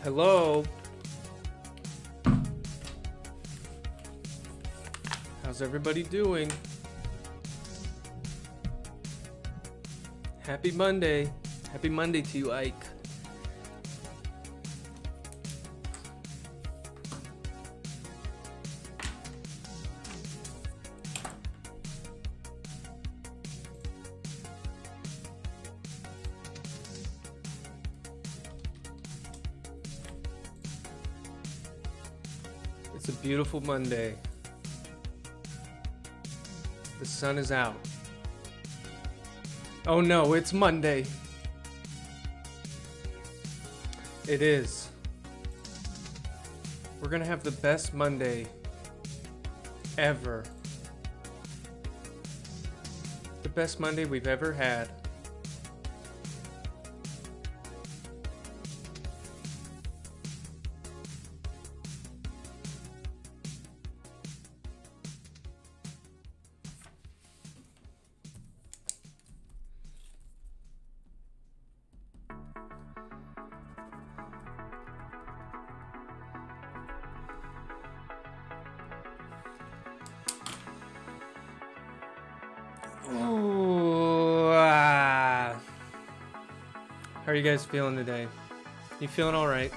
Hello. How's everybody doing? Happy Monday. Happy Monday to you, Ike. It's a beautiful Monday. The sun is out. Oh no, it's Monday. It is. We're gonna have the best Monday ever. The best Monday we've ever had. Ooh, ah. How are you guys feeling today? You feeling all right?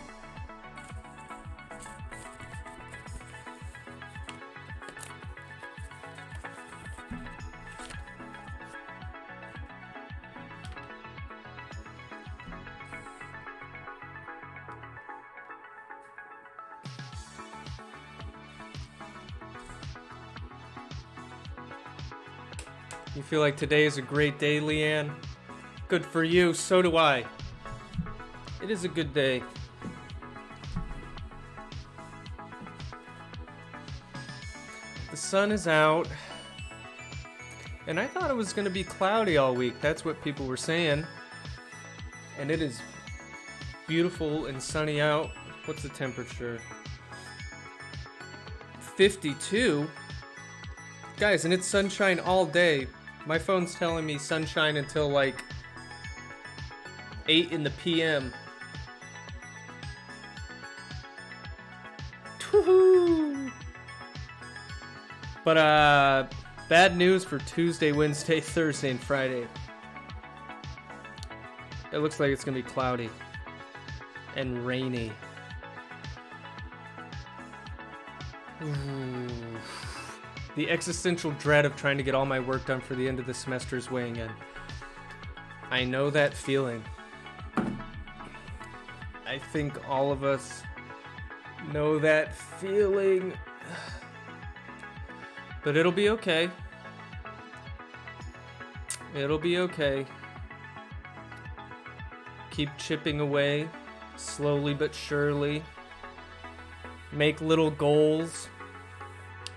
You feel like today is a great day, Leanne? Good for you, so do I. It is a good day. The sun is out. And I thought it was going to be cloudy all week. That's what people were saying. And it is beautiful and sunny out. What's the temperature? 52? Guys, and it's sunshine all day. My phone's telling me sunshine until like 8 in the PM. Woohoo! But bad news for Tuesday, Wednesday, Thursday, and Friday. It looks like it's gonna be cloudy and rainy. Ooh. The existential dread of trying to get all my work done for the end of the semester is weighing in. I know that feeling. I think all of us know that feeling. But it'll be okay. It'll be okay. Keep chipping away, slowly but surely. Make little goals.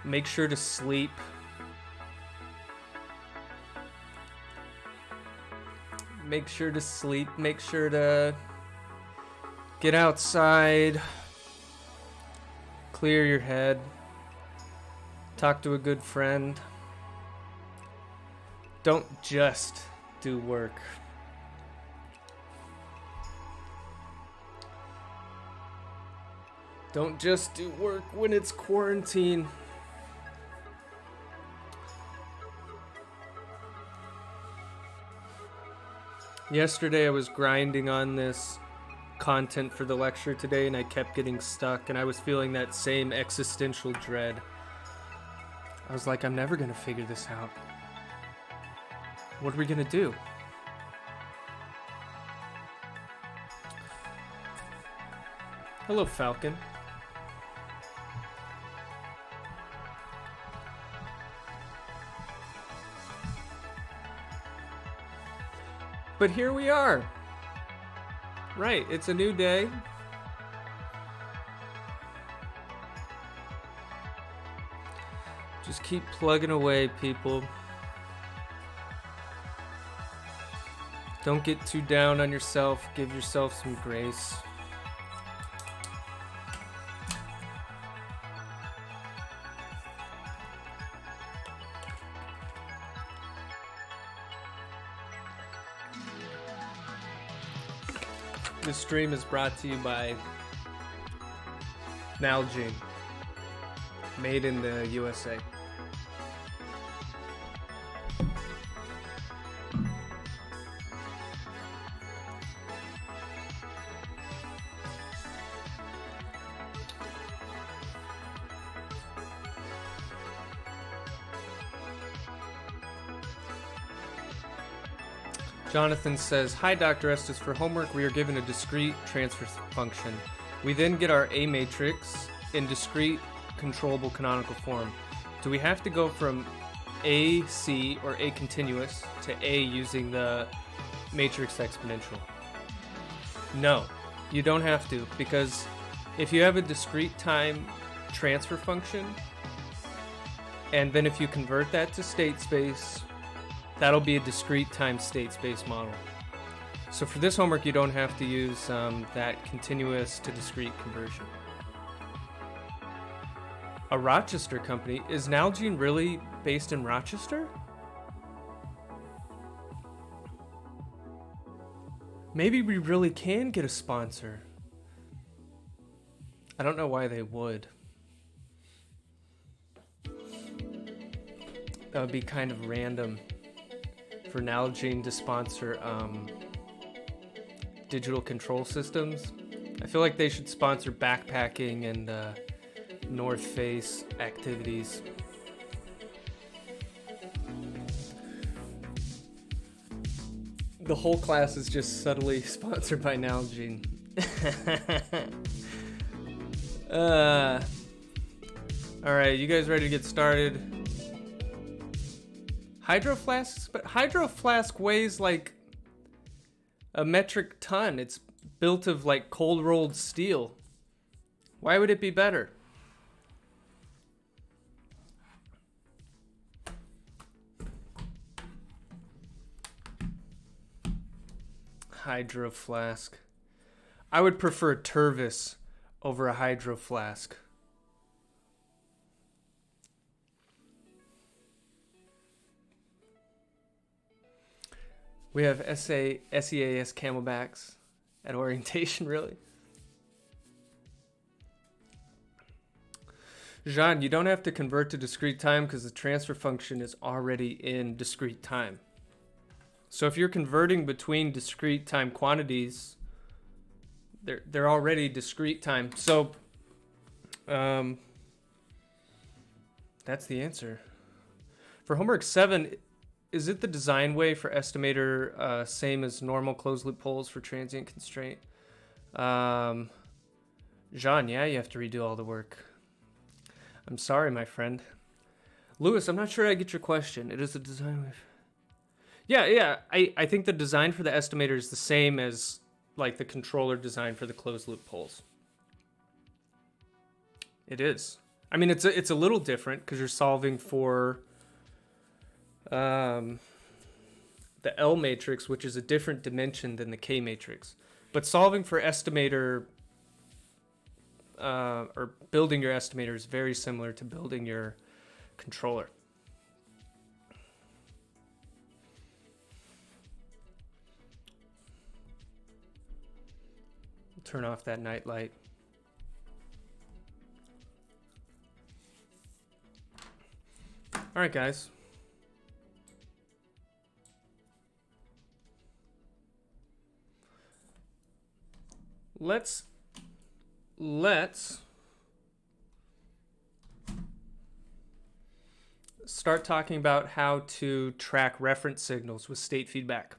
Make sure to sleep. Make sure to sleep. Make sure to get outside. Clear your head. Talk to a good friend. Don't just do work. Don't just do work when it's quarantine. Yesterday I was grinding on this content for the lecture today and I kept getting stuck and I was feeling that same existential dread. I was like, I'm never gonna figure this out. What are we gonna do? Hello, Falcon. But here we are. Right, it's a new day. Just keep plugging away, people. Don't get too down on yourself. Give yourself some grace. This stream is brought to you by Nalgene. Made in the USA. Jonathan says, "Hi, Dr. Estes. For homework, we are given a discrete transfer function. We then get our A matrix in discrete controllable canonical form. Do we have to go from AC or A continuous to A using the matrix exponential?" No, you don't have to, because if you have a discrete time transfer function, and then if you convert that to state space, that'll be a discrete time state space model. So for this homework, you don't have to use that continuous to discrete conversion. A Rochester company? Is Nalgene really based in Rochester? Maybe we really can get a sponsor. I don't know why they would. That would be kind of random for Nalgene to sponsor digital control systems. I feel like they should sponsor backpacking and North Face activities. The whole class is just subtly sponsored by Nalgene. Alright, you guys ready to get started? Hydro Flasks? But Hydro Flask weighs like a metric ton. It's built of like cold rolled steel. Why would it be better? Hydro Flask. I would prefer Tervis over a Hydro Flask. We have SEAS Camelbacks at orientation, really? Jean, you don't have to convert to discrete time because the transfer function is already in discrete time. So if you're converting between discrete time quantities, they're already discrete time. So that's the answer. For homework 7, is it the design way for estimator same as normal closed loop poles for transient constraint? Jean, yeah, you have to redo all the work. I'm sorry, my friend. Lewis, I'm not sure I get your question. It is the design way. Yeah. I think the design for the estimator is the same as like the controller design for the closed loop poles. It is. I mean, it's a little different because you're solving for the L matrix, which is a different dimension than the K matrix. But solving for estimator or building your estimator is very similar to building your controller. Turn off that night light. All right, guys. Let's start talking about how to track reference signals with state feedback.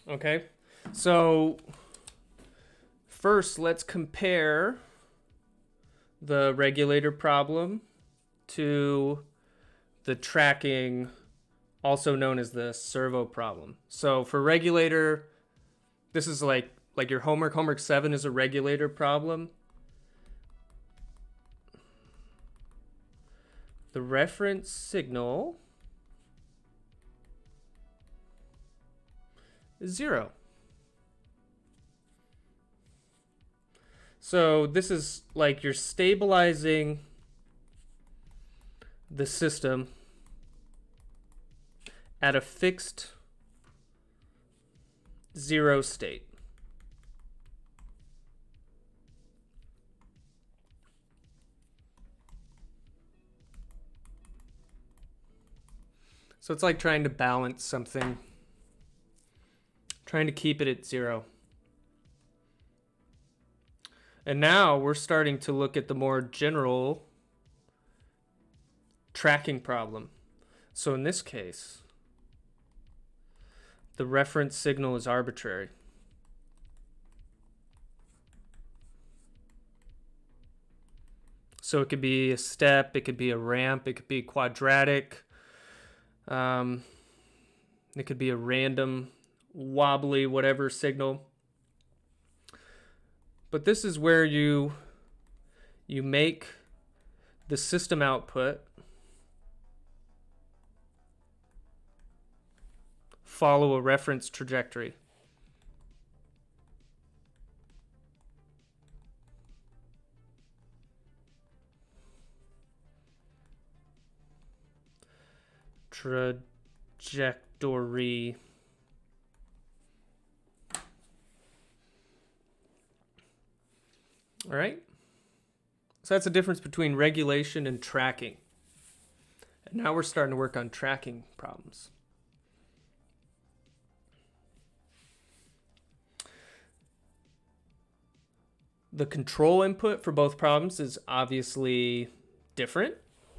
Okay, so first let's compare the regulator problem to the tracking, also known as the servo problem. So for regulator, this is like your homework 7 is a regulator problem. The reference signal is 0. So this is like you're stabilizing the system at a fixed 0 state. So it's like trying to balance something, trying to keep it at 0. And now we're starting to look at the more general tracking problem. So in this case, the reference signal is arbitrary. So it could be a step, it could be a ramp, it could be quadratic. It could be a random, wobbly, whatever signal. But this is where you make the system output follow a reference trajectory. Trajectory. All right. So that's the difference between regulation and tracking. And now we're starting to work on tracking problems. The control input for both problems is obviously different.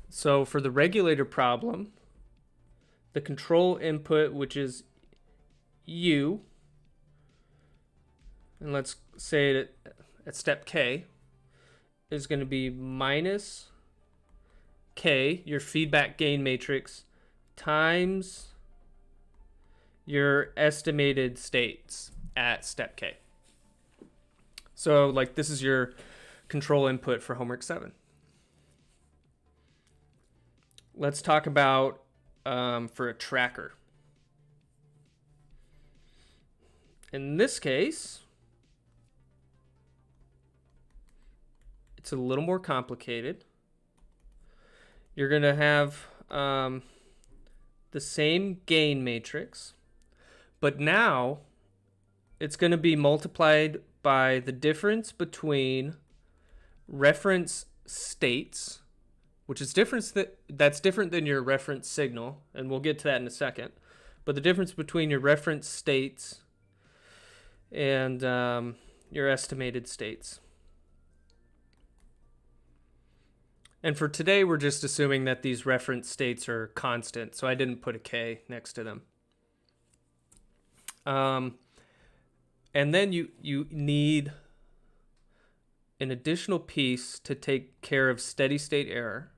So for the regulator problem, the control input, which is U, and let's say it at step K, is going to be minus K, your feedback gain matrix, times your estimated states at step K. So like this is your control input for homework 7. Let's talk about for a tracker. In this case, it's a little more complicated. You're going to have the same gain matrix, but now it's going to be multiplied by the difference between reference states, which is that's different than your reference signal, and we'll get to that in a second. But the difference between your reference states and your estimated states. And for today, we're just assuming that these reference states are constant, so I didn't put a K next to them. And then you need an additional piece to take care of steady state error.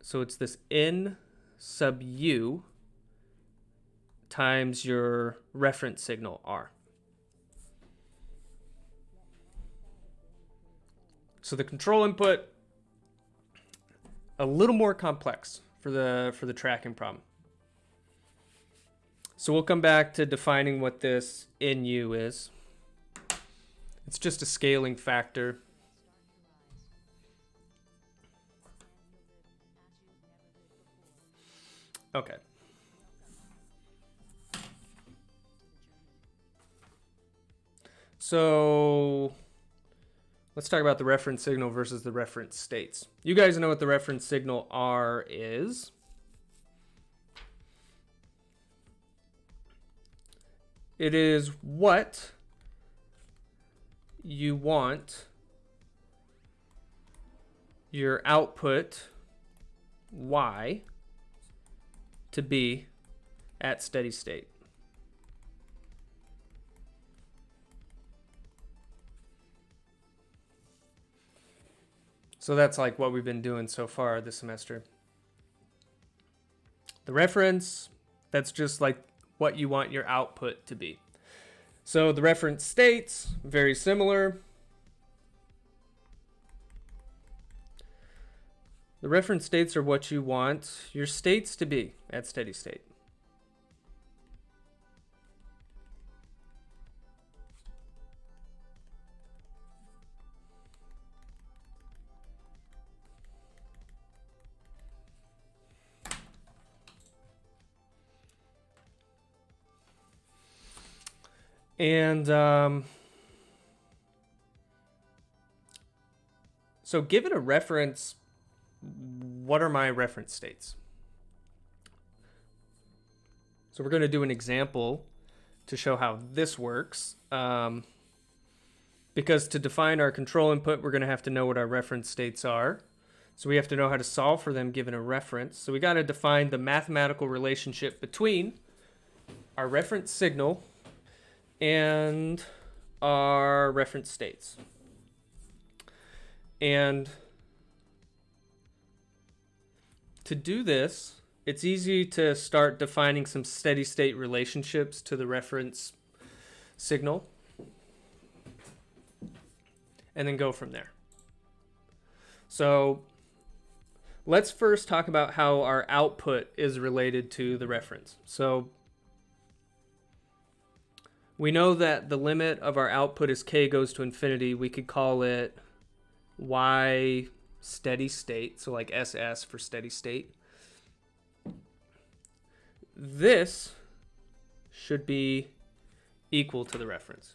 So it's this N sub U times your reference signal R. So the control input, a little more complex for the tracking problem. So we'll come back to defining what this NU is. It's just a scaling factor. Okay. So let's talk about the reference signal versus the reference states. You guys know what the reference signal R is. It is what you want your output Y to be at steady state. So that's like what we've been doing so far this semester. The reference, that's just like what you want your output to be. So the reference states, very similar. The reference states are what you want your states to be at steady state. And so given a reference, what are my reference states? So we're going to do an example to show how this works. Because to define our control input, we're going to have to know what our reference states are. So we have to know how to solve for them given a reference. So we got to define the mathematical relationship between our reference signal and our reference states. And to do this, it's easy to start defining some steady state relationships to the reference signal and then go from there. So let's first talk about how our output is related to the reference. So we know that the limit of our output as k goes to infinity. We could call it y steady state, so like SS for steady state. This should be equal to the reference.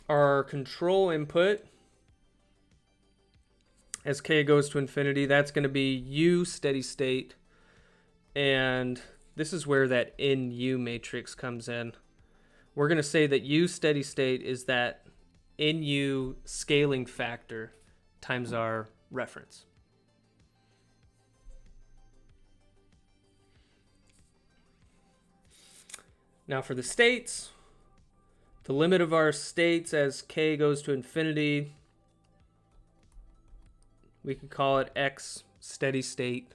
Our control input as k goes to infinity, that's going to be u steady state, and this is where that NU matrix comes in. We're going to say that u steady state is that NU scaling factor times our reference. Now for the states, the limit of our states as k goes to infinity, we could call it x steady state.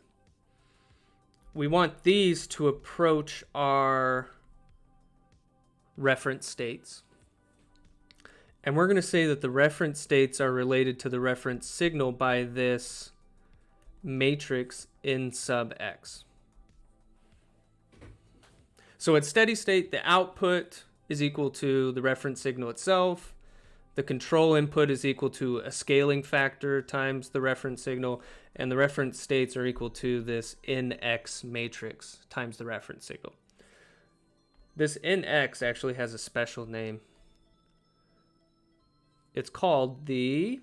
We want these to approach our reference states. And we're going to say that the reference states are related to the reference signal by this matrix in sub x. So at steady state, the output is equal to the reference signal itself. The control input is equal to a scaling factor times the reference signal, and the reference states are equal to this NX matrix times the reference signal. This NX actually has a special name. It's called the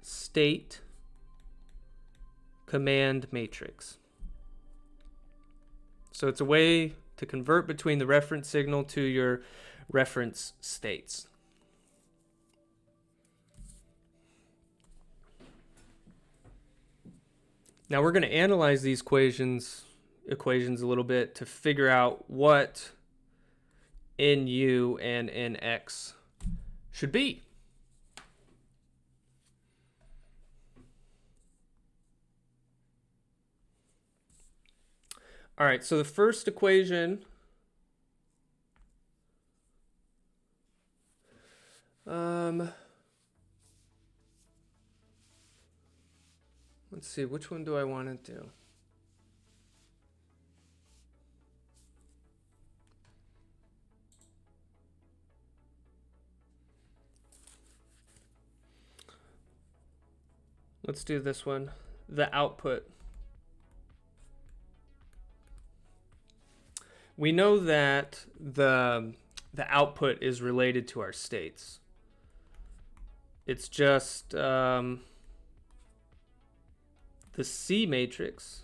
state command matrix. So it's a way to convert between the reference signal to your reference states. Now we're going to analyze these equations a little bit to figure out what NU and NX should be. All right, so the first equation let's see, which one do I want to do? Let's do this one, the output. We know that the output is related to our states. It's just the C matrix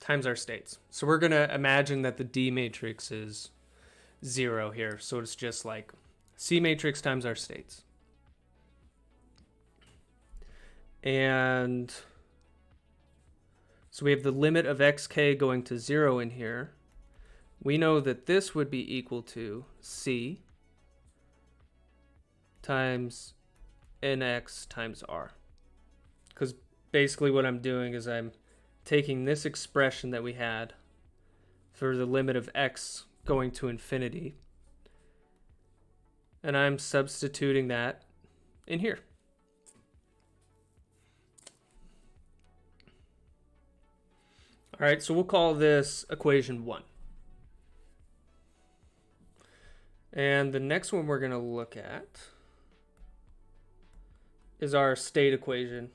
times our states. So we're going to imagine that the D matrix is 0 here. So it's just like C matrix times our states. And so we have the limit of xk going to 0 in here. We know that this would be equal to C times nx times r. Because basically what I'm doing is I'm taking this expression that we had for the limit of x going to infinity, and I'm substituting that in here. All right, so we'll call this equation 1. And the next one we're going to look at is our state equation.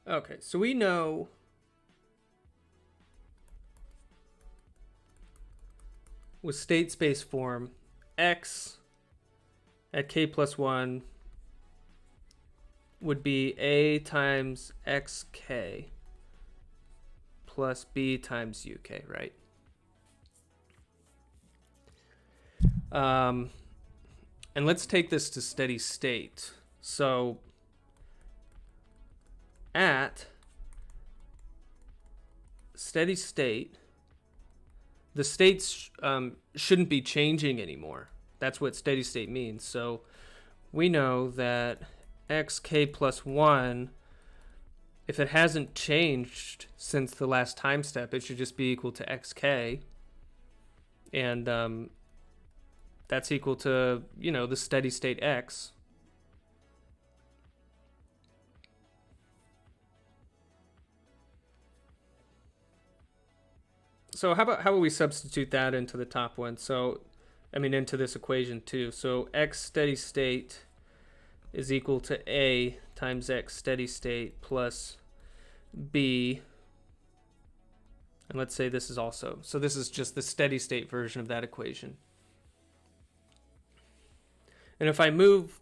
Okay, so we know with state space form, x at k plus 1 would be a times xk plus b times uk, right? And let's take this to steady state. So at steady state, the states shouldn't be changing anymore. That's what steady state means. So we know that xk plus 1, if it hasn't changed since the last time step, it should just be equal to xk. And that's equal to, the steady state x. So how about we substitute that into the top one? So, into this equation too. So x steady state is equal to a times x steady state plus b. And let's say this is also. So this is just the steady state version of that equation. And if I move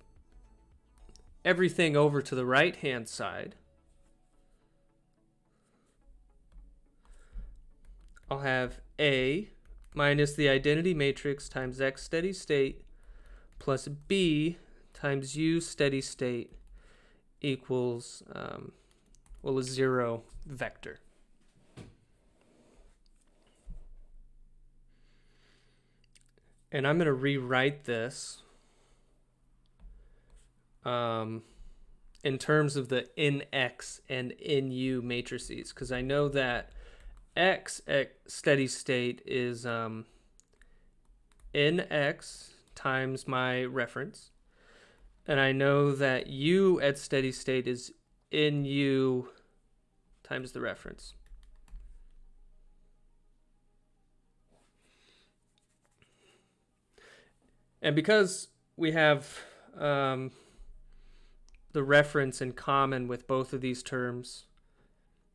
everything over to the right-hand side, I'll have A minus the identity matrix times x steady state plus B times U steady state equals, a 0 vector. And I'm going to rewrite this in terms of the in X and in U matrices, because I know that X at steady state is in X times my reference, and I know that U at steady state is in U times the reference. And because we have the reference in common with both of these terms,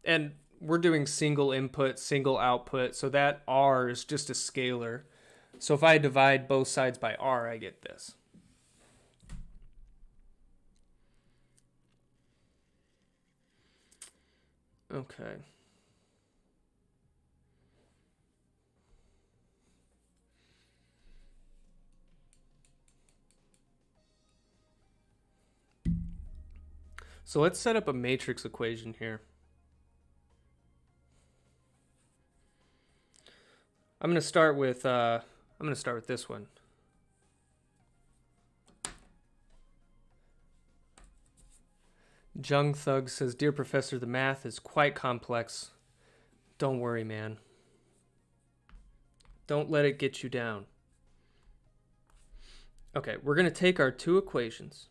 and we're doing single input, single output, so that R is just a scalar. So if I divide both sides by R, I get this. Okay. So let's set up a matrix equation here. I'm going to start with this one. Jung Thug says, "Dear Professor, the math is quite complex. Don't worry, man. Don't let it get you down." Okay, we're going to take our two equations.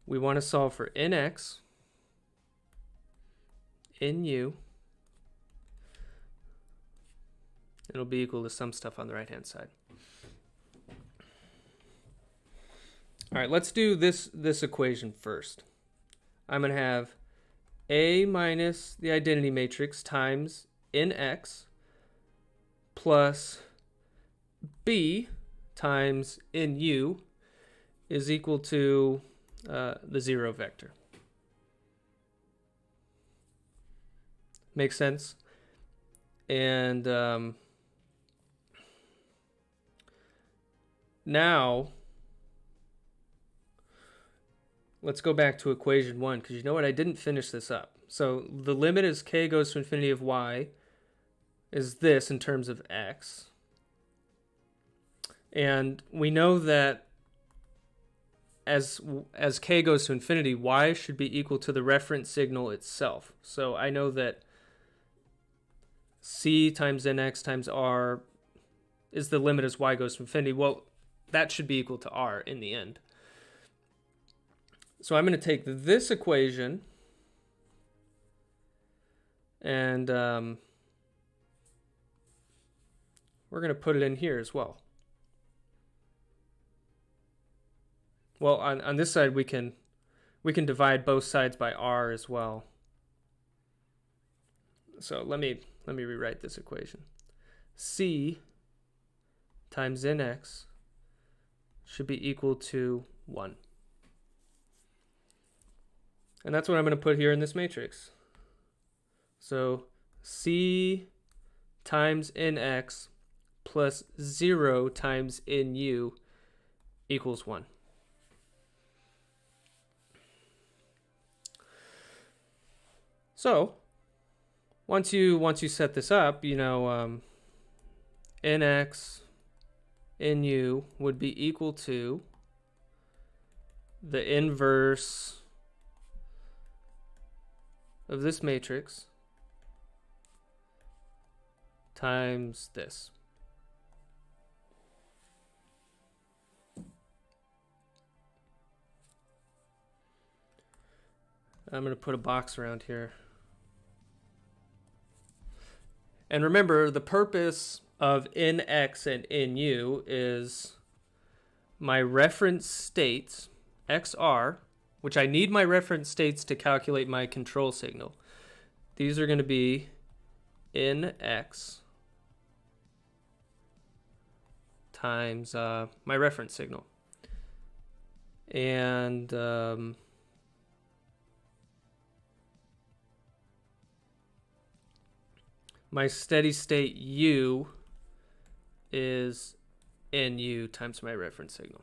We want to solve for in X, in U. It'll be equal to some stuff on the right-hand side. All right, let's do this equation first. I'm going to have A minus the identity matrix times in X plus B times in U is equal to the 0 vector. Makes sense? And now let's go back to equation 1, because you know what? I didn't finish this up. So the limit as k goes to infinity of y is this in terms of x. And we know that as k goes to infinity, y should be equal to the reference signal itself. So I know that c times nx times r is the limit as y goes to infinity. Well, that should be equal to r in the end. So I'm going to take this equation and we're going to put it in here as well. Well, on this side we can we can divide both sides by r as well. So let me rewrite this equation. C times nx should be equal to 1. And that's what I'm going to put here in this matrix. So C times nx plus 0 times nu equals 1. So once you set this up, nx nu would be equal to the inverse of this matrix times this. I'm going to put a box around here. And remember, the purpose of nx and nu is my reference states, xr, which I need my reference states to calculate my control signal. These are going to be nx times my reference signal. And my steady state u is nu times my reference signal.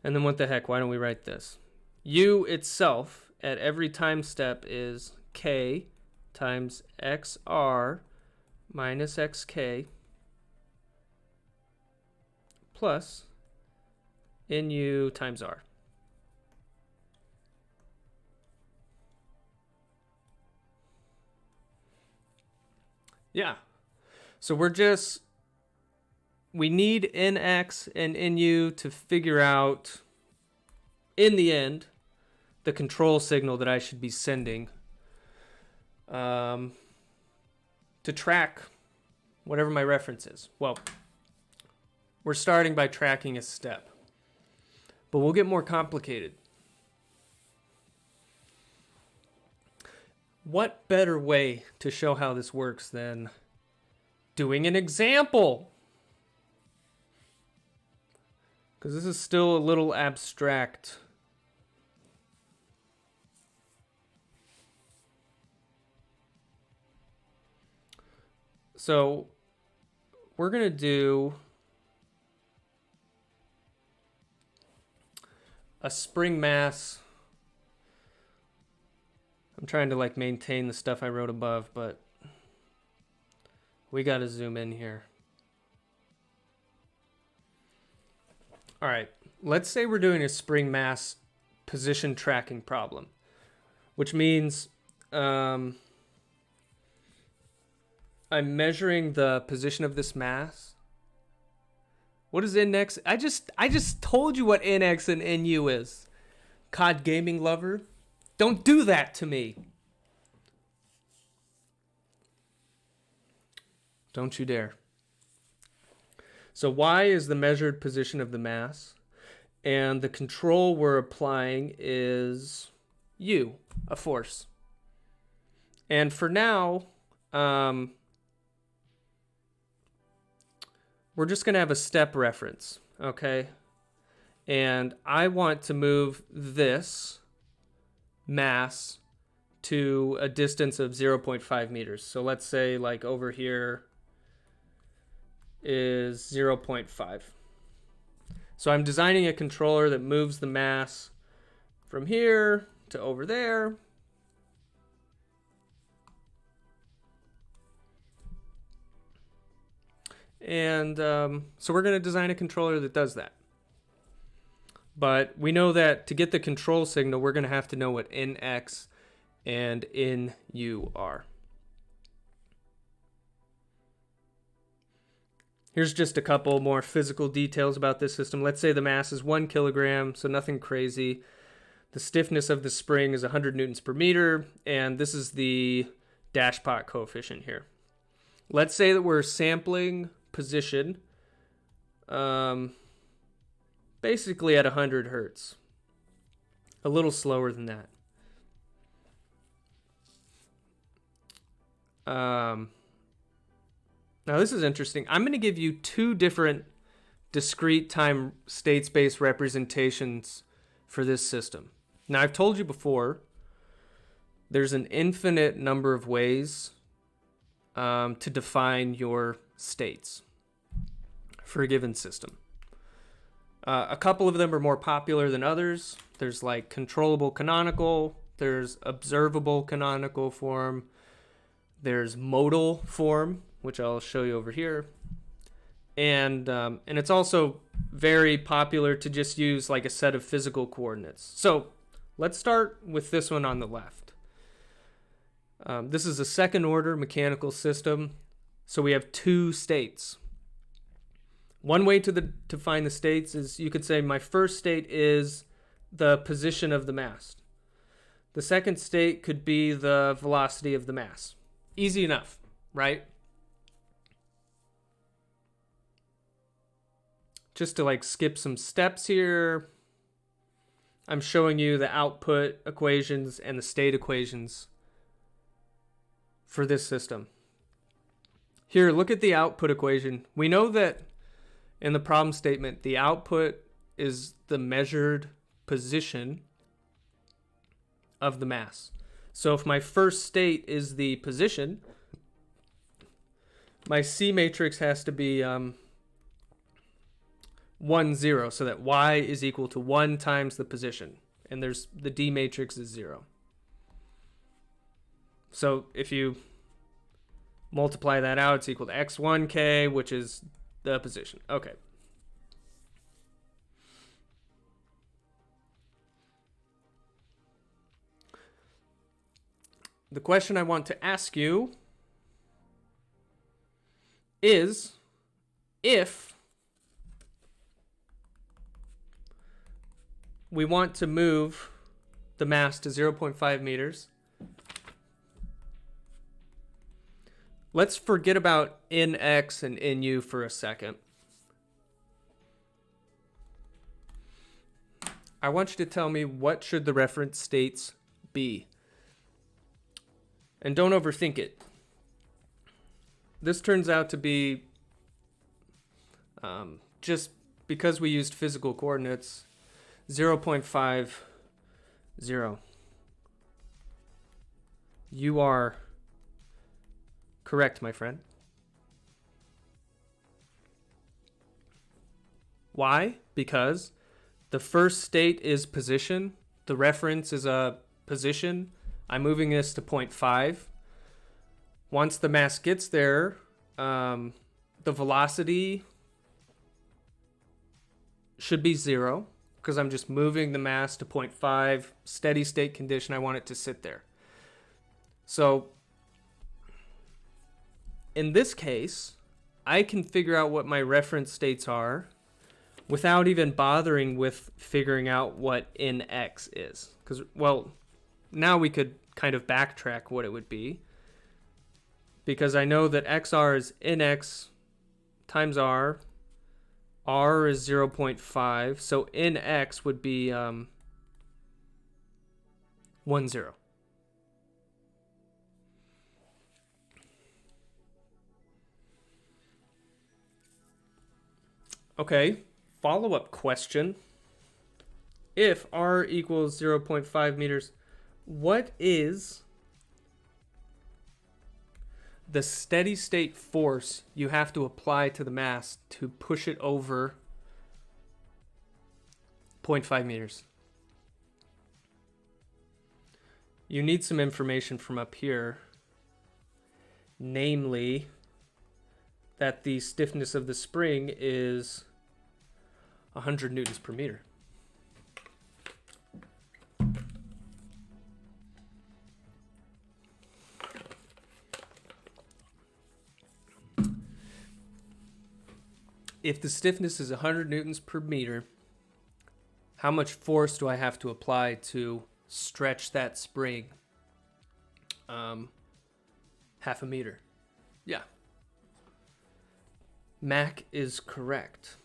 And then what the heck, why don't we write this? U itself at every time step is k times xr minus xk plus nu times r. Yeah. So we need nx and nu to figure out, in the end, the control signal that I should be sending to track whatever my reference is. Well, we're starting by tracking a step, but we'll get more complicated. What better way to show how this works than doing an example? Because this is still a little abstract. So we're going to do a spring mass. I'm trying to maintain the stuff I wrote above, but we got to zoom in here. All right, let's say we're doing a spring mass position tracking problem, which means I'm measuring the position of this mass. What is nx? I just told you what nx and nu is. COD gaming lover. Don't do that to me. Don't you dare. So y is the measured position of the mass, and the control we're applying is u, a force. And for now, we're just going to have a step reference, okay? And I want to move this mass to a distance of 0.5 meters. So let's say over here is 0.5. So I'm designing a controller that moves the mass from here to over there. And so we're going to design a controller that does that. But we know that to get the control signal, we're going to have to know what nx and nu are. Here's just a couple more physical details about this system. Let's say the mass is 1 kilogram, so nothing crazy. The stiffness of the spring is 100 newtons per meter, and this is the dashpot coefficient here. Let's say that we're sampling position basically at 100 hertz. A little slower than that. Now this is interesting. I'm going to give you two different discrete time state space representations for this system. Now I've told you before, there's an infinite number of ways to define your states for a given system. A couple of them are more popular than others. There's like controllable canonical, there's observable canonical form, there's modal form, which I'll show you over here. And it's also very popular to just use like a set of physical coordinates. So let's start with this one on the left. This is a second order mechanical system. So we have two states. One way to find the states is you could say my first state is the position of the mast. The second state could be the velocity of the mass. Easy enough, right? Just to like skip some steps here, I'm showing you the output equations and the state equations for this system. Here, look at the output equation. We know that in the problem statement, the output is the measured position of the mass. So if my first state is the position, my C matrix has to be 1, 0, so that y is equal to 1 times the position. And there's the D matrix is 0. So if you multiply that out, it's equal to x1k, which is the position. Okay. The question I want to ask you is if we want to move the mass to 0.5 meters, let's forget about nx and nu for a second. I want you to tell me what should the reference states be. And don't overthink it. This turns out to be, just because we used physical coordinates, 0.50. You are correct, my friend. Why? Because the first state is position. The reference is a position. I'm moving this to 0.5. Once the mass gets there, the velocity should be 0 because I'm just moving the mass to 0.5, steady state condition. I want it to sit there. So in this case, I can figure out what my reference states are without even bothering with figuring out what nx is. Because, well, now we could kind of backtrack what it would be. Because I know that xr is nx times r. R is 0.5. So nx would be 1, 0. Okay, follow-up question. If r equals 0.5 meters, what is the steady state force you have to apply to the mass to push it over 0.5 meters? You need some information from up here, namely that the stiffness of the spring is 100 newtons per meter. If the stiffness is 100 newtons per meter, how much force do I have to apply to stretch that spring? Half a meter. Yeah. Mac is correct.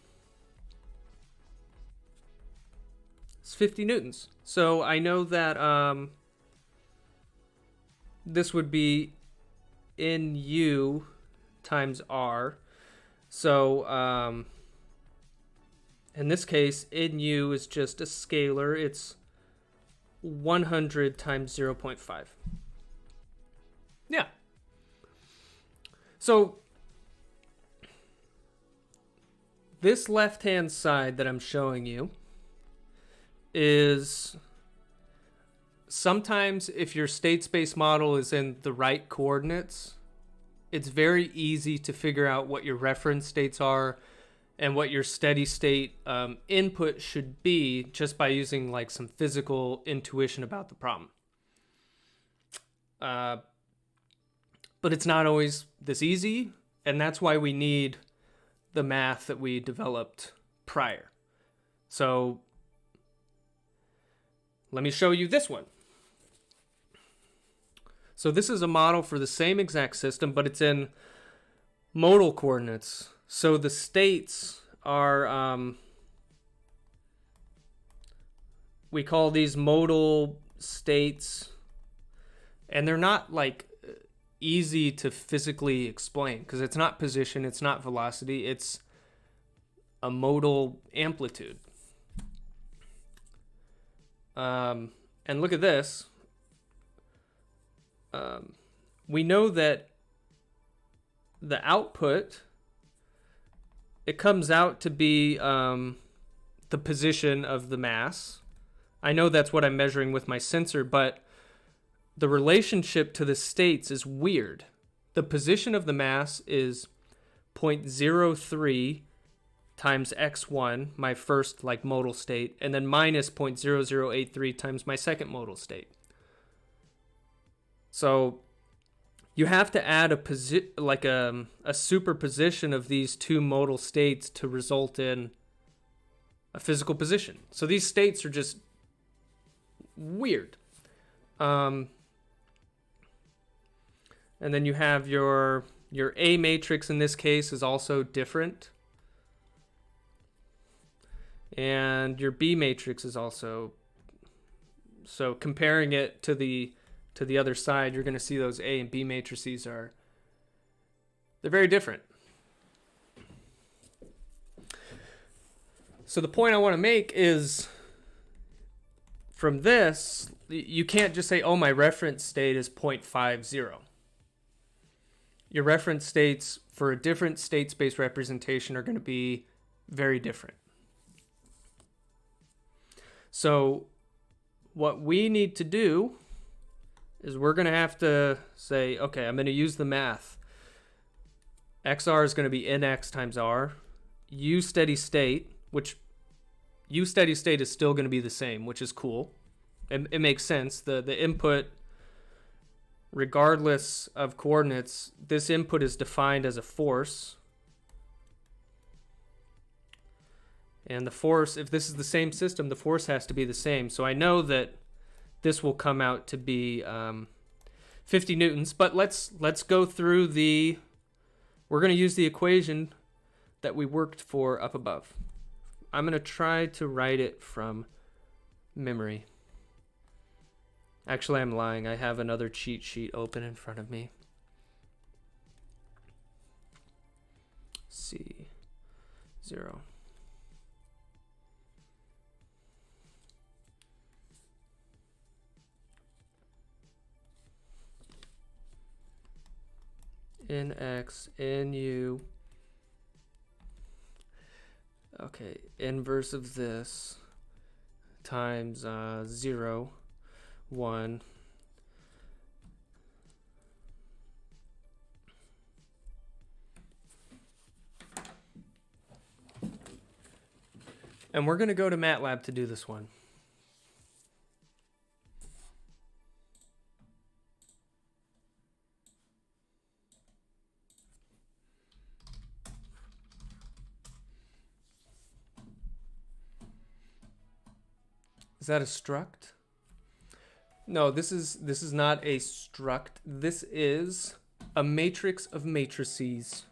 It's 50 newtons. So I know that this would be NU times R. So in this case, NU is just a scalar. It's 100 times 0.5. Yeah. So this left-hand side that I'm showing you is sometimes if your state space model is in the right coordinates, it's very easy to figure out what your reference states are and what your steady state input should be just by using like some physical intuition about the problem. But it's not always this easy, and that's why we need the math that we developed prior. So let me show you this one. So this is a model for the same exact system, but it's in modal coordinates. So the states are, we call these modal states, and they're not like easy to physically explain because it's not position, it's not velocity, it's a modal amplitude. And look at this. We know that the output, it comes out to be the position of the mass. I know that's what I'm measuring with my sensor, but the relationship to the states is weird. The position of the mass is 0.03 times x1, my first like modal state, and then minus 0.0083 times my second modal state. So you have to add a superposition of these two modal states to result in a physical position. So these states are just weird. And then you have your A matrix in this case is also different. And your B matrix is also, so comparing it to the other side, you're going to see those A and B matrices they're very different. So the point I want to make is from this, you can't just say, oh, my reference state is 0.50. Your reference states for a different state space representation are going to be very different. So what we need to do is we're going to have to say, okay, I'm going to use the math. XR is going to be NX times R. U steady state, which U steady state is still going to be the same, which is cool. It makes sense. The input, regardless of coordinates, this input is defined as a force. And the force, if this is the same system, the force has to be the same. So I know that this will come out to be 50 newtons. But let's go through we're going to use the equation that we worked for up above. I'm going to try to write it from memory. Actually, I'm lying. I have another cheat sheet open in front of me. C0. NX, NU. Okay, inverse of this times 0, 1. And we're going to go to MATLAB to do this one. Is that a struct? No, this is not a struct. This is a matrix of matrices.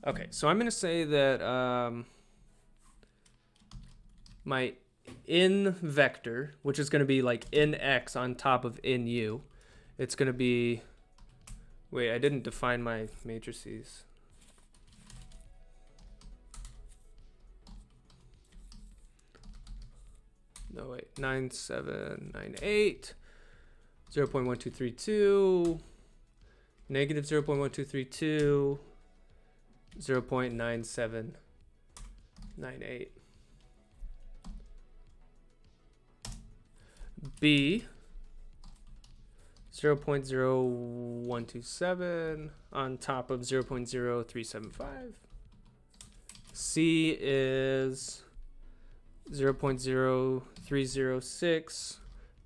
Okay, so I'm going to say that my in vector, which is going to be like in x on top of in u. It's going to be, wait, I didn't define my matrices. No, wait, 9, 7, 9, 8, 0.1232, negative 0.1232, 0.9798. B, 0.0127 on top of 0.0375. C is 0.0306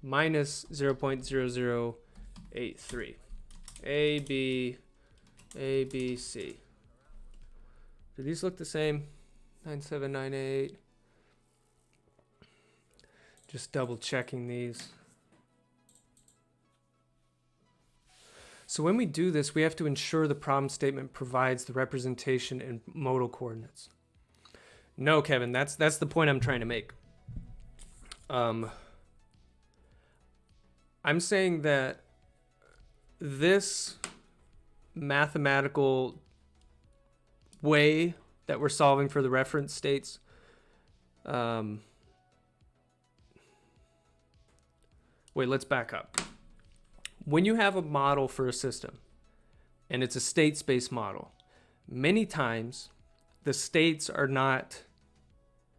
minus 0.0083. A, B, C. Do these look the same? 9798. Just double checking these. So when we do this, we have to ensure the problem statement provides the representation in modal coordinates. No, Kevin, that's the point I'm trying to make. I'm saying that this mathematical way that we're solving for the reference states, wait, let's back up. When you have a model for a system, and it's a state space model, many times the states are not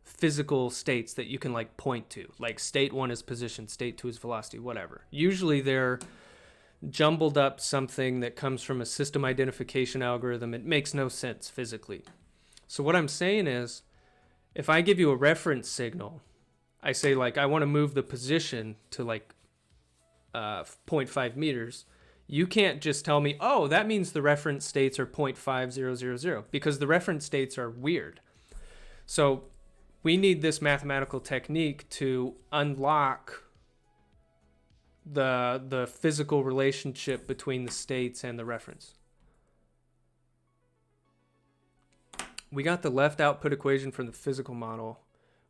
physical states that you can like point to. Like state 1 is position, state 2 is velocity, whatever. Usually they're jumbled up something that comes from a system identification algorithm. It makes no sense physically. So what I'm saying is, if I give you a reference signal, I say like, I want to move the position to like 0.5 meters. You can't just tell me, oh, that means the reference states are 0.5000, because the reference states are weird. So we need this mathematical technique to unlock the physical relationship between the states and the reference. We got the left output equation from the physical model.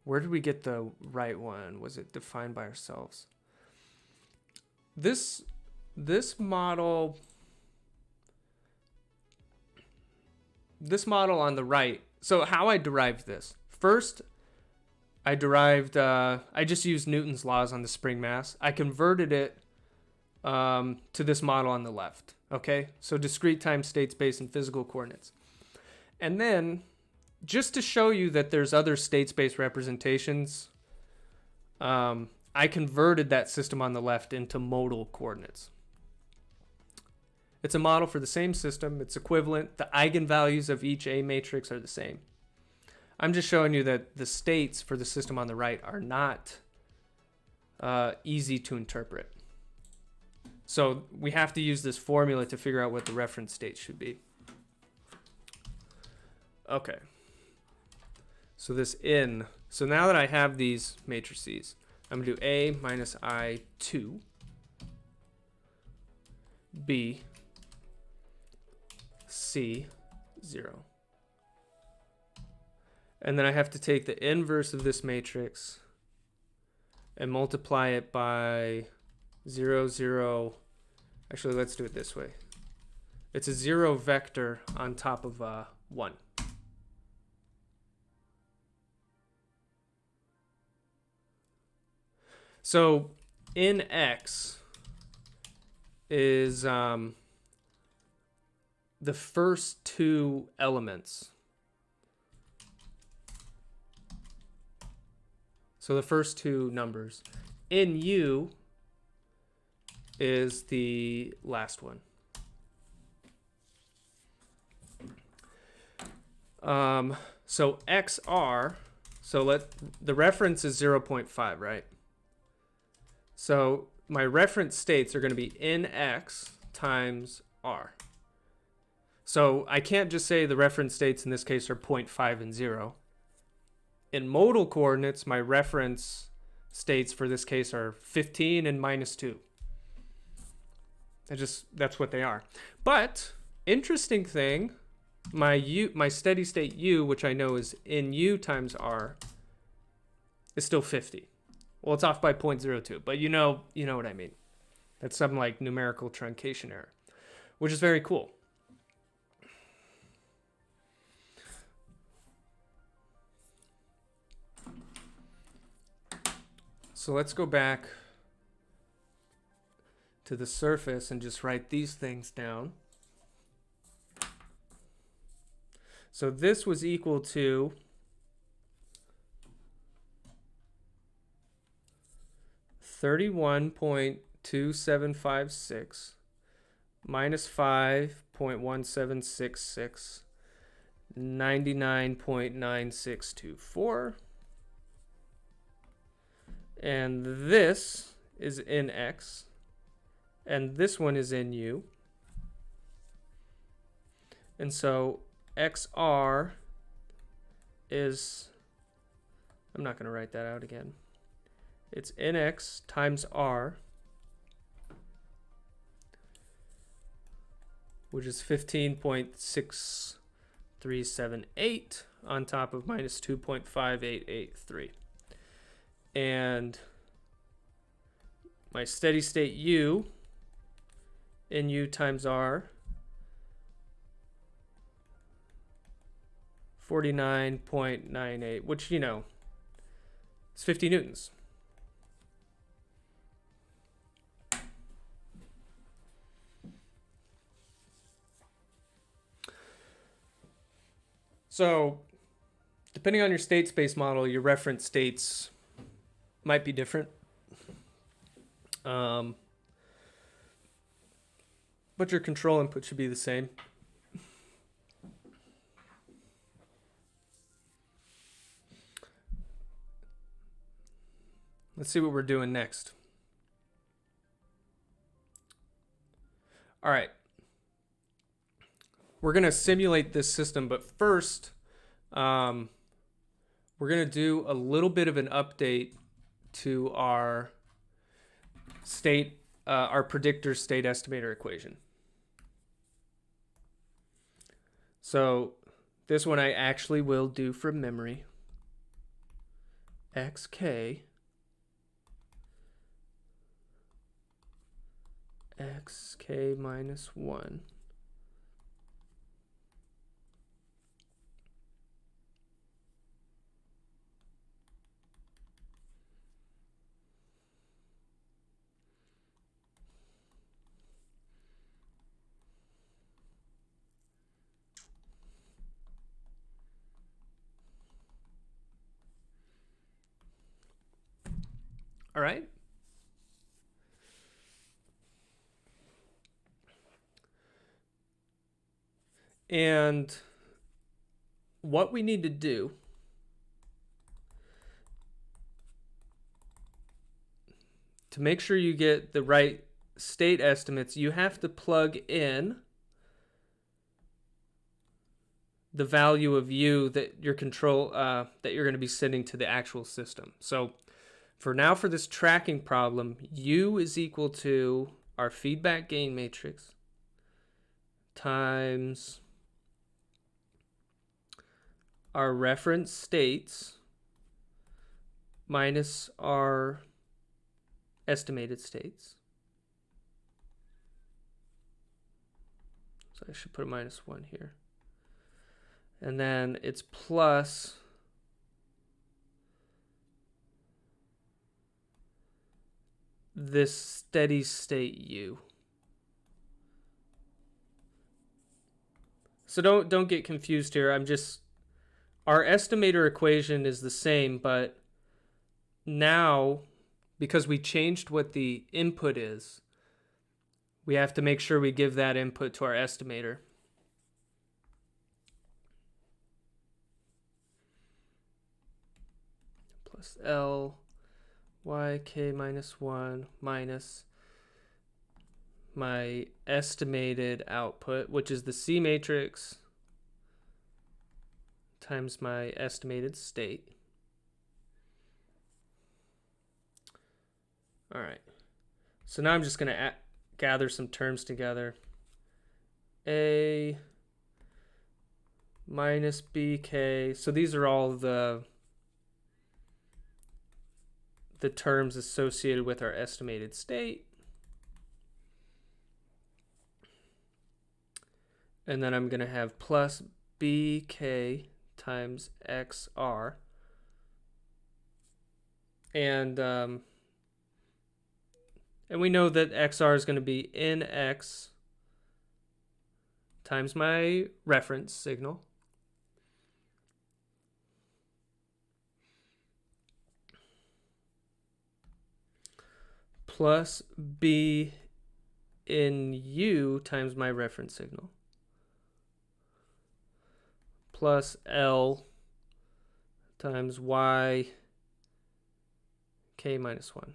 Where did we get the right one? Was it defined by ourselves? This model on the right. So how I derived this. First, I just used Newton's laws on the spring mass. I converted it to this model on the left. Okay, so discrete time, state space, and physical coordinates. And then, just to show you that there's other state space representations, I converted that system on the left into modal coordinates. It's a model for the same system. It's equivalent. The eigenvalues of each A matrix are the same. I'm just showing you that the states for the system on the right are not easy to interpret. So we have to use this formula to figure out what the reference state should be. Okay. So this in. So now that I have these matrices, I'm going to do A minus I2, B, C, 0. And then I have to take the inverse of this matrix and multiply it by 0, 0. Actually, let's do it this way. It's a 0 vector on top of 1. So in X is the first two elements. So the first two numbers. In U is the last one. So XR, so the reference is 0.5, right? So my reference states are going to be in X times R. So I can't just say the reference states in this case are 0.5 and 0. In modal coordinates, my reference states for this case are 15 and minus 2. That's what they are. But interesting thing, my steady state U, which I know is in U times R, is still 50. Well, it's off by 0.02, but you know what I mean. That's some like numerical truncation error, which is very cool. So let's go back to the surface and just write these things down. So this was equal to 31.2756 minus 5.1766, 99.9624. And this is in X. And this one is in U. And so XR is, I'm not going to write that out again. It's NX times R, which is 15.6378 on top of minus 2.5883. And my steady state U, NU times R, 49.98, which, is 50 newtons. So, depending on your state space model, your reference states might be different. But your control input should be the same. Let's see what we're doing next. All right. We're going to simulate this system, but first, we're going to do a little bit of an update to our our predictor state estimator equation. So this one I actually will do from memory. xk minus 1 All right. And what we need to do to make sure you get the right state estimates, you have to plug in the value of U that your control that you're going to be sending to the actual system. So for this tracking problem, U is equal to our feedback gain matrix times our reference states minus our estimated states. So I should put a minus 1 here. And then it's plus this steady state U. So don't get confused here. Our estimator equation is the same, but now, because we changed what the input is, we have to make sure we give that input to our estimator. Plus L yk minus 1 minus my estimated output, which is the C matrix, times my estimated state. All right. So now I'm just going to gather some terms together. A minus bk. So these are all the the terms associated with our estimated state. And then I'm going to have plus bk times xr. And we know that xr is going to be in x times my reference signal. Plus b in u times my reference signal. Plus L times y k minus 1.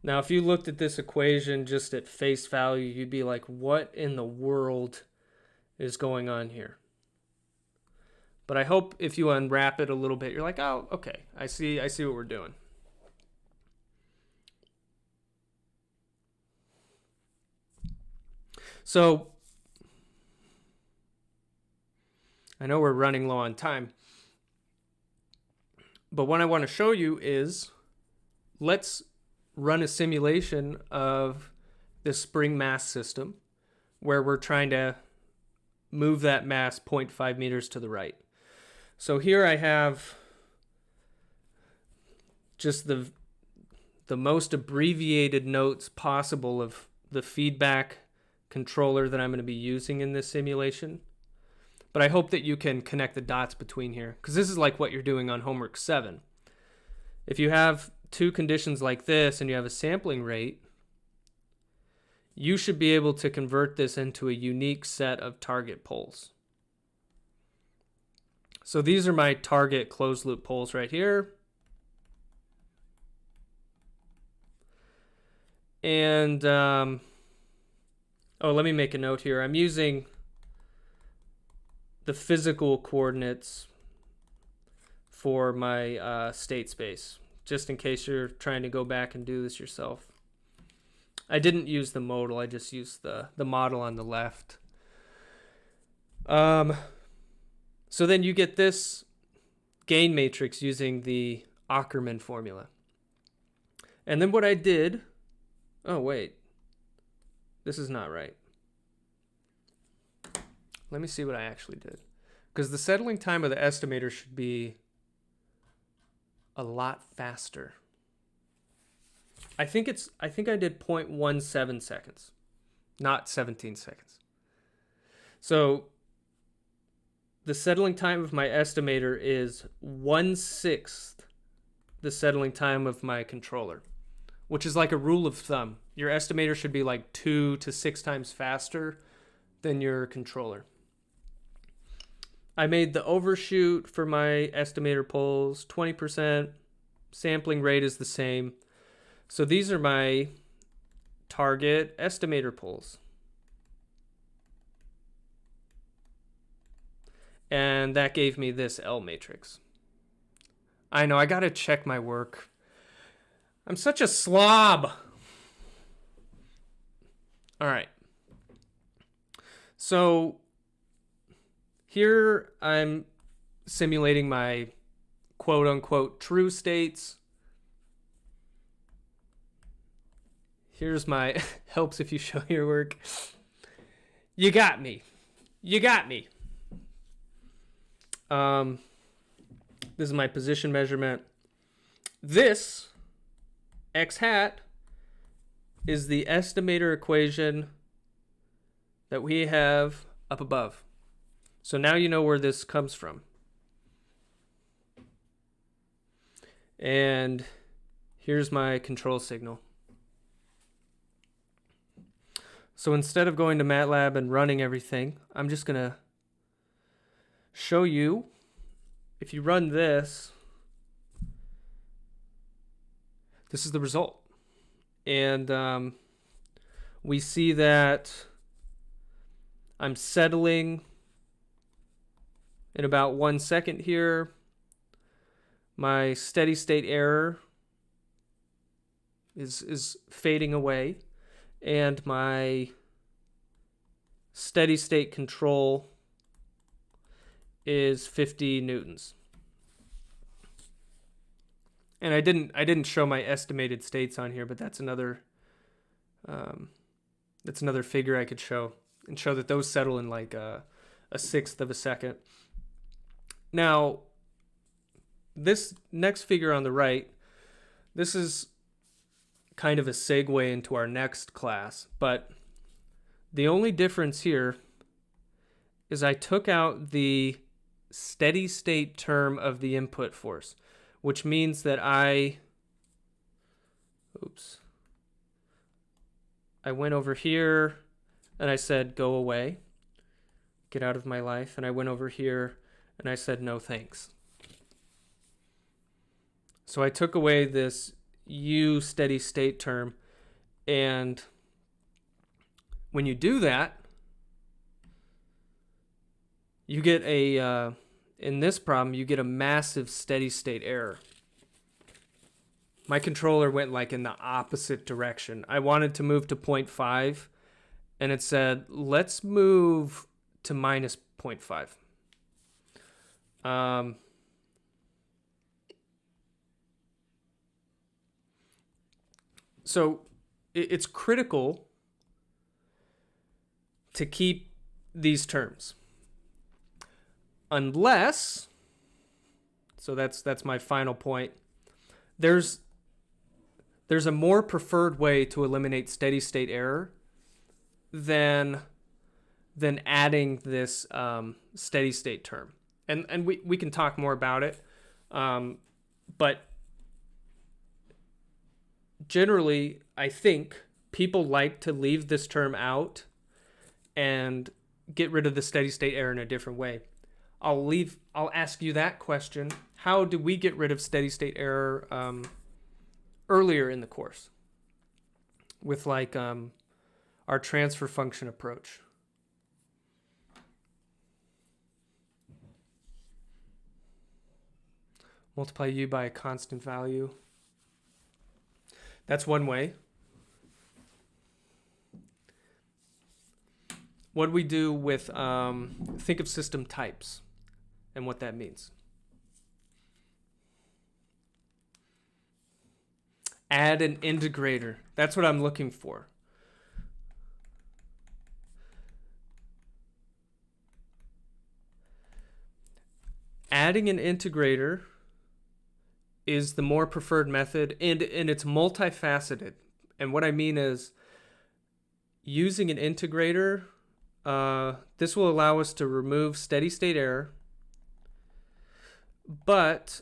Now, if you looked at this equation just at face value, you'd be like, what in the world is going on here? But I hope if you unwrap it a little bit, you're like, oh, okay, I see what we're doing. So I know we're running low on time, but what I want to show you is, let's run a simulation of the spring mass system where we're trying to move that mass 0.5 meters to the right. So here I have just the most abbreviated notes possible of the feedback controller that I'm going to be using in this simulation. But I hope that you can connect the dots between here, because this is like what you're doing on homework 7. If you have two conditions like this and you have a sampling rate, you should be able to convert this into a unique set of target poles. So these are my target closed loop poles right here. And let me make a note here. I'm using the physical coordinates for my state space, just in case you're trying to go back and do this yourself. I didn't use the modal, I just used the model on the left. So then you get this gain matrix using the Ackermann formula. And then what I did, oh wait, this is not right. Let me see what I actually did. Because the settling time of the estimator should be a lot faster. I think I did 0.17 seconds, not 17 seconds. So the settling time of my estimator is 1/6 the settling time of my controller, which is like a rule of thumb. Your estimator should be like 2 to 6 times faster than your controller. I made the overshoot for my estimator poles 20%. Sampling rate is the same. So these are my target estimator poles. And that gave me this L matrix. I know, I gotta check my work. I'm such a slob. All right. So here I'm simulating my quote unquote true states. Here's my helps if you show your work. You got me. You got me. This is my position measurement. This x hat is the estimator equation that we have up above. So now you know where this comes from. And here's my control signal. So instead of going to MATLAB and running everything, I'm just going to show you, if you run this, this is the result. And we see that I'm settling in about 1 second here. My steady state error is fading away, and my steady state control is 50 newtons. And I didn't show my estimated states on here, but that's another figure I could show, and show that those settle in like a sixth of a second. Now, this next figure on the right, this is kind of a segue into our next class, but the only difference here is I took out the steady state term of the input force, which means that I went over here and I said, go away, get out of my life. And I went over here and I said, no thanks. So I took away this U steady state term, and when you do that, you get in this problem, you get a massive steady state error. My controller went like in the opposite direction. I wanted to move to 0.5, and it said, let's move to minus 0.5. So it's critical to keep these terms. Unless, so that's my final point, there's a more preferred way to eliminate steady state error than adding this steady state term. And we can talk more about it. But generally, I think people like to leave this term out and get rid of the steady state error in a different way. I'll ask you that question. How do we get rid of steady state error earlier in the course with like our transfer function approach? Multiply U by a constant value. That's one way. What do we do with, think of system types and what that means. Add an integrator. That's what I'm looking for. Adding an integrator is the more preferred method, and it's multifaceted. And what I mean is, using an integrator, this will allow us to remove steady state error, but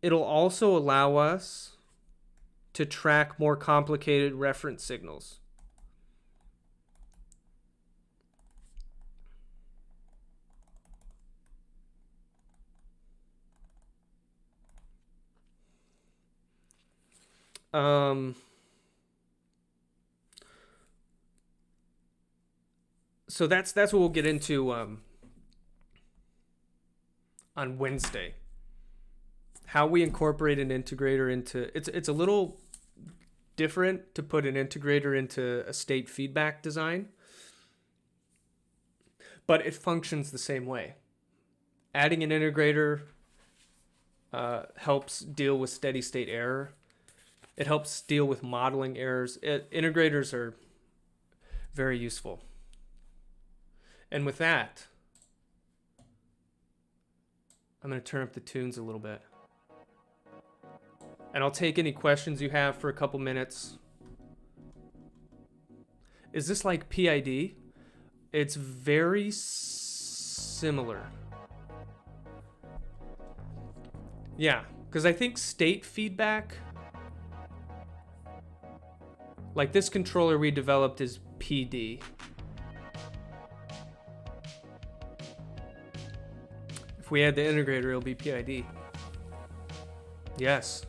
it'll also allow us to track more complicated reference signals. So that's what we'll get into on Wednesday. How we incorporate an integrator into it's a little different to put an integrator into a state feedback design, but it functions the same way. Adding an integrator helps deal with steady state error. It helps deal with modeling errors. Integrators are very useful. And with that, I'm going to turn up the tunes a little bit. And I'll take any questions you have for a couple minutes. Is this like PID? It's very similar. Yeah, because I think state feedback, like this controller we developed, is PD. If we add the integrator, it'll be PID. Yes.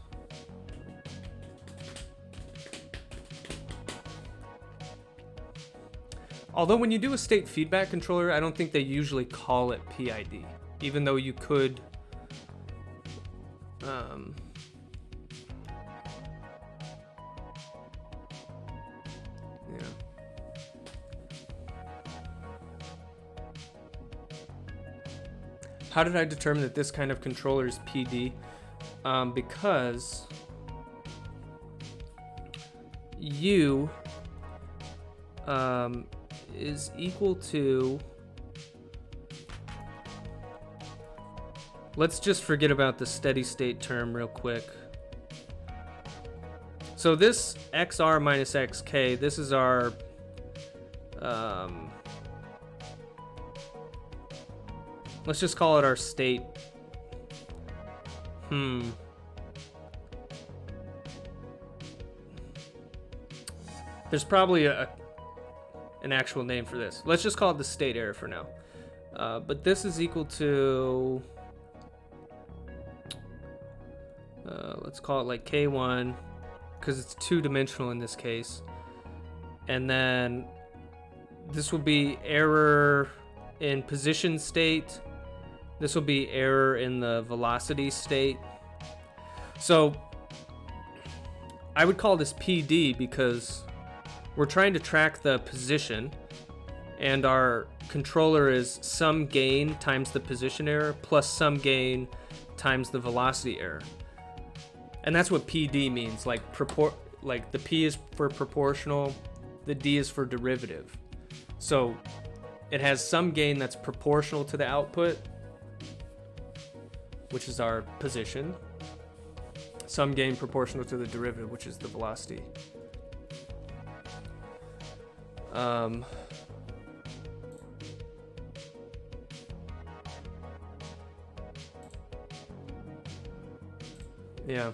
Although when you do a state feedback controller, I don't think they usually call it PID, even though you could How did I determine that this kind of controller is PD? Because U is equal to, let's just forget about the steady state term real quick. So this XR minus XK, this is our let's just call it our state. There's probably an actual name for this. Let's just call it the state error for now. But this is equal to, let's call it like K1, because it's two-dimensional in this case. And then this will be error in position state. This will be error in the velocity state. So I would call this PD because we're trying to track the position, and our controller is some gain times the position error plus some gain times the velocity error. And that's what PD means, like the P is for proportional, the D is for derivative. So it has some gain that's proportional to the output, which is our position, some gain proportional to the derivative, which is the velocity. Yeah.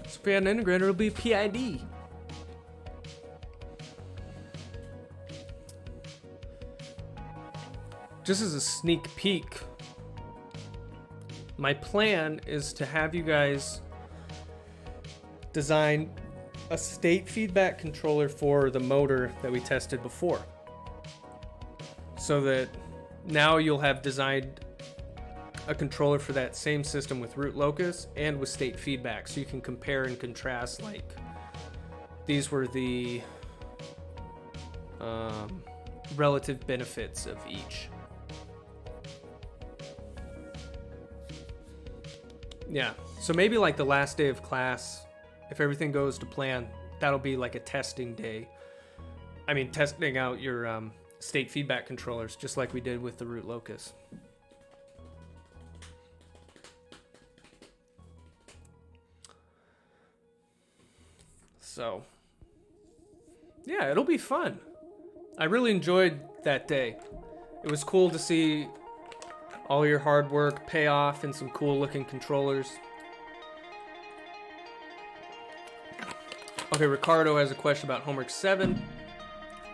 So if we had an integrator, it'll be PID. Just as a sneak peek, my plan is to have you guys design a state feedback controller for the motor that we tested before, so that now you'll have designed a controller for that same system with root locus and with state feedback, so you can compare and contrast, like these were the relative benefits of each. Yeah, so maybe like the last day of class, if everything goes to plan, that'll be like a testing day. I mean, testing out your state feedback controllers, just like we did with the root locus. So, yeah, it'll be fun. I really enjoyed that day. It was cool to see all your hard work pay off in some cool looking controllers. Okay, Ricardo has a question about homework 7.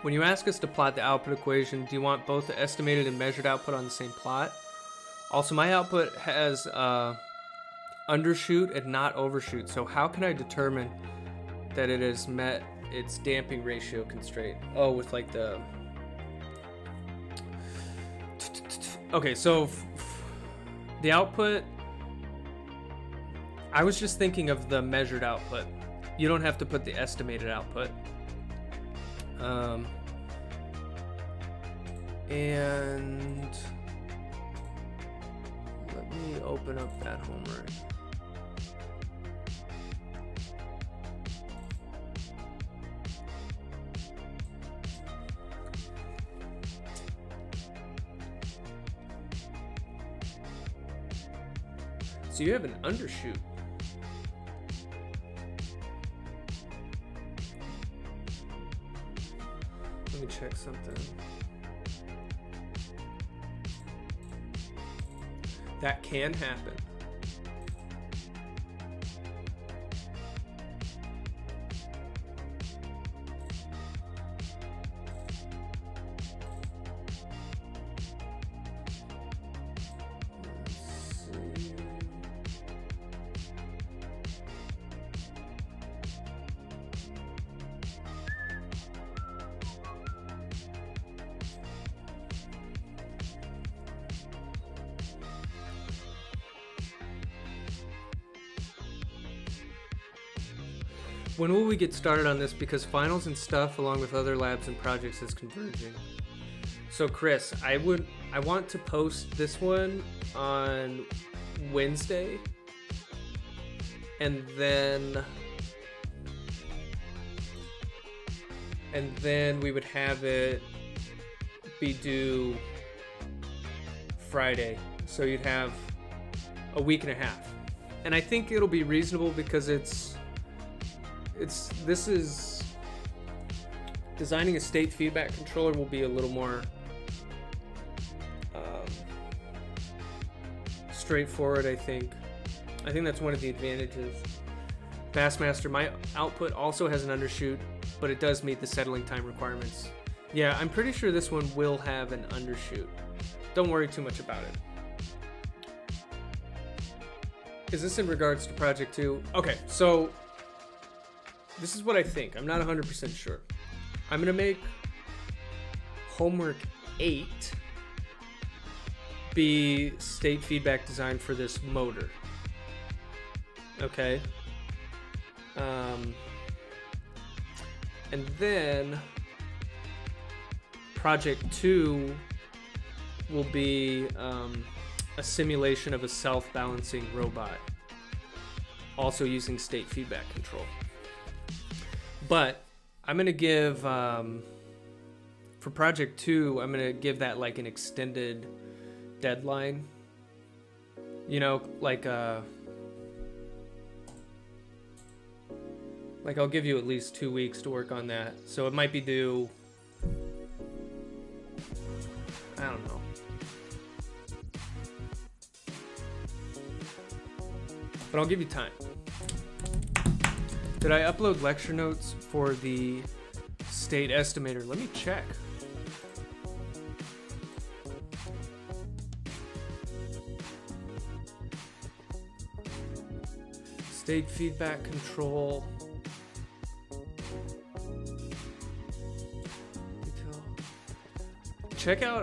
When you ask us to plot the output equation, do you want both the estimated and measured output on the same plot? Also, my output has undershoot and not overshoot, so how can I determine that it has met its damping ratio constraint? Oh, with like the... Okay, so the output, I was just thinking of the measured output. You don't have to put the estimated output. And let me open up that homework. So you have an undershoot. Let me check something. That can happen. When will we get started on this? Because finals and stuff, along with other labs and projects, is converging. So Chris, I want to post this one on Wednesday, and then we would have it be due Friday. So you'd have a week and a half. And I think it'll be reasonable because this is designing a state feedback controller will be a little more straightforward. I think that's one of the advantages. Bassmaster, my output also has an undershoot, but it does meet the settling time requirements. Yeah, I'm pretty sure this one will have an undershoot. Don't worry too much about it. Is this in regards to Project 2? Okay, so this is what I think. I'm not 100% sure. I'm going to make homework 8 be state feedback design for this motor. Okay. And then Project 2 will be a simulation of a self-balancing robot, also using state feedback control. But I'm going to give, for Project 2, I'm going to give that like an extended deadline. You know, like I'll give you at least 2 weeks to work on that. So it might be due, I don't know. But I'll give you time. Did I upload lecture notes for the state estimator? Let me check. State feedback control. Detail. Check out,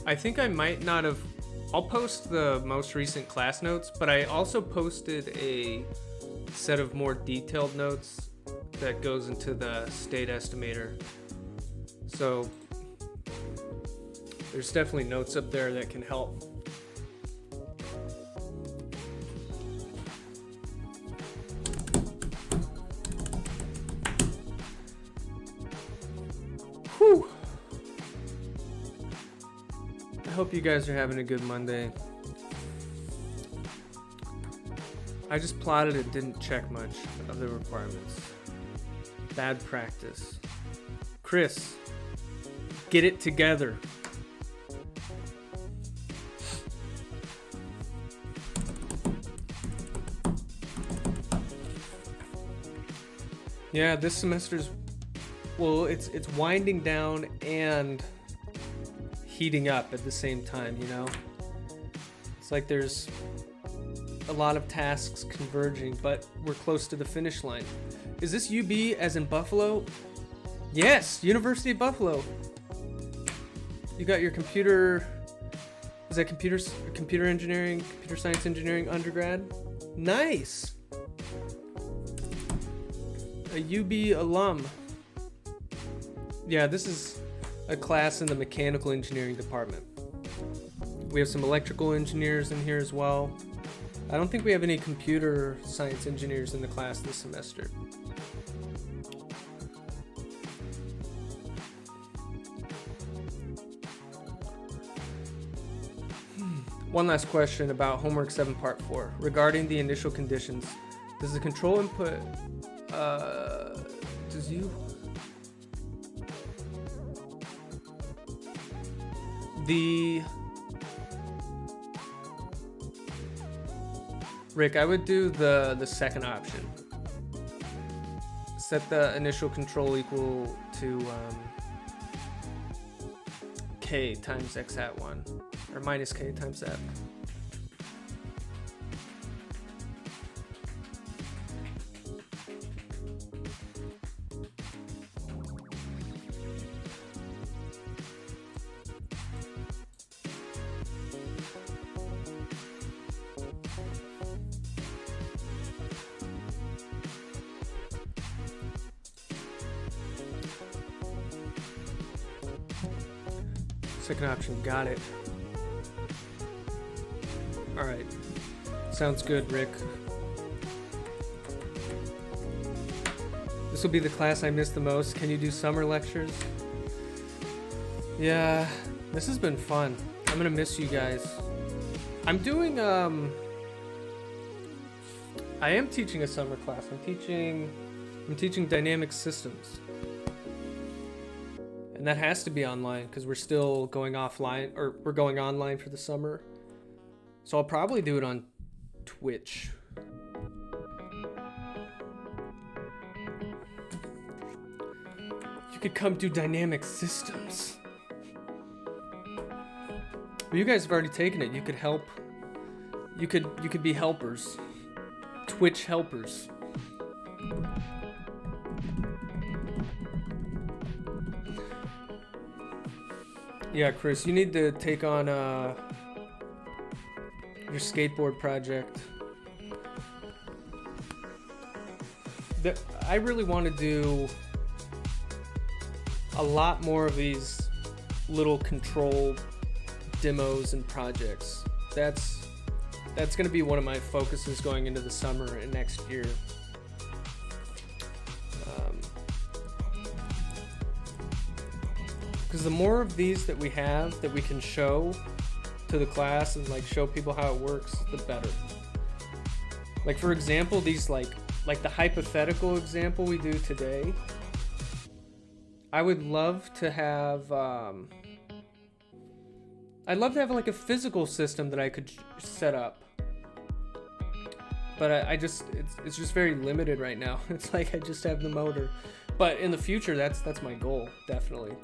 I think I might not have. I'll post the most recent class notes, but I also posted a set of more detailed notes that goes into the state estimator. So there's definitely notes up there that can help. Whew. I hope you guys are having a good Monday. I just plotted and didn't check much of the requirements. Bad practice. Chris, get it together. Yeah, this semester's, well, it's winding down and heating up at the same time, you know? It's like there's a lot of tasks converging, but we're close to the finish line. Is this UB as in Buffalo? Yes, University of Buffalo. You got your computer, is that computer engineering, computer science engineering undergrad? Nice. A UB alum. Yeah, this is a class in the mechanical engineering department. We have some electrical engineers in here as well. I don't think we have any computer science engineers in the class this semester. One last question about homework 7 part 4. Regarding the initial conditions, does the control input, Rick, I would do the second option. Set the initial control equal to k times x hat 1, or minus k times that. Second option, got it. Alright. Sounds good, Rick. This will be the class I miss the most. Can you do summer lectures? Yeah, this has been fun. I'm gonna miss you guys. I'm doing, I am teaching a summer class. I'm teaching dynamic systems. And that has to be online because we're still going offline, or we're going online for the summer. So I'll probably do it on Twitch. You could come do dynamic systems. Well, you guys have already taken it. You could help. You could be helpers. Twitch helpers. Yeah, Chris, you need to take on your skateboard project. I really want to do a lot more of these little control demos and projects. That's going to be one of my focuses going into the summer and next year. Because the more of these that we have that we can show to the class and like show people how it works, the better. Like for example, these like the hypothetical example we do today, I would love to have I'd love to have like a physical system that I could set up. But it's just very limited right now. It's like I just have the motor. But in the future, that's my goal, definitely.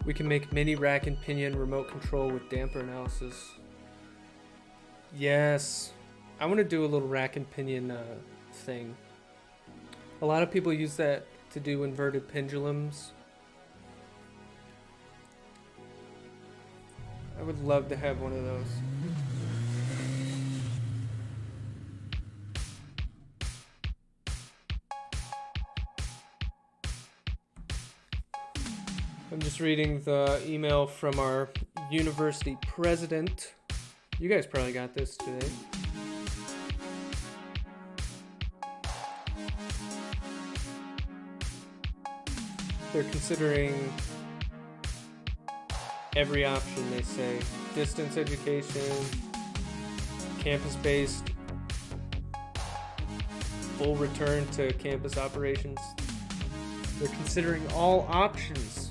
We can make mini rack and pinion remote control with damper analysis. Yes. I want to do a little rack and pinion thing. A lot of people use that to do inverted pendulums. I would love to have one of those. I'm just reading the email from our university president. You guys probably got this today. They're considering every option, they say. Distance education, campus-based, full return to campus operations. They're considering all options.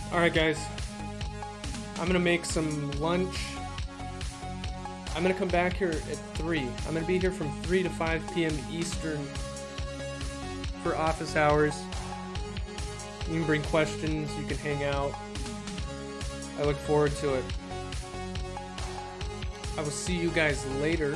Alright guys, I'm gonna make some lunch. I'm gonna come back here at 3. I'm gonna be here from 3 to 5 p.m. Eastern for office hours. You can bring questions, you can hang out. I look forward to it. I will see you guys later.